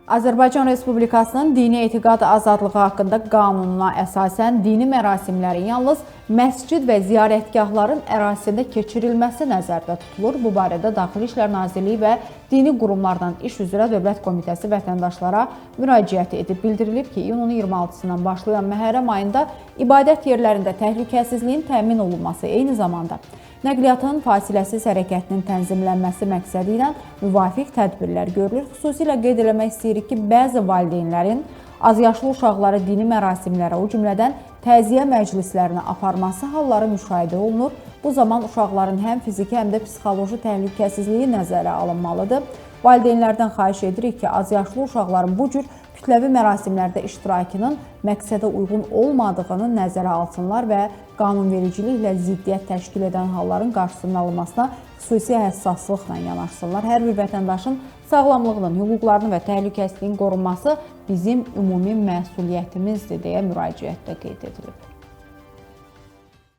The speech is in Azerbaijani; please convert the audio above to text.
Azərbaycan Respublikasının dini etiqad azadlığı haqqında qanununa əsasən dini mərasimlərin yalnız məscid və ziyarətgahların ərazisində keçirilməsi nəzərdə tutulur. Bu barədə Daxili İşlər Nazirliyi və dini qurumlardan iş üzrə Dövlət Komitəsi vətəndaşlara müraciət edib. Bildirilib ki, iyunun 26-sından başlayan Məhərrəm ayında ibadət yerlərində təhlükəsizliyin təmin olunması, eyni zamanda nəqliyyatın fasiləsiz hərəkətinin tənzimlənməsi məqsədi ilə müvafiq tədbirlər görülür. Xüsusilə qeyd eləmək istəyirik ki, bəzi valideynlərin azyaşlı uşaqları dini mərasimlərə, o cümlədən təziyə məclislərinə aparması halları müşahidə olunur. Bu zaman uşaqların həm fiziki, həm də psixoloji təhlükəsizliyi nəzərə alınmalıdır. Valideynlərdən xahiş edirik ki, azyaşlı uşaqların bu cür kütləvi mərasimlərdə iştirakının məqsədə uyğun olmadığını nəzərə alsınlar və qanunvericiliklə ziddiyyət təşkil edən halların qarşısının alınmasına xüsusi həssaslıqla yanaşsınlar. Hər bir vətəndaşın sağlamlığının, hüquqlarının və təhlükəsizliyin qorunması bizim ümumi məsuliyyətimizdir deyə müraciətdə qeyd edilib.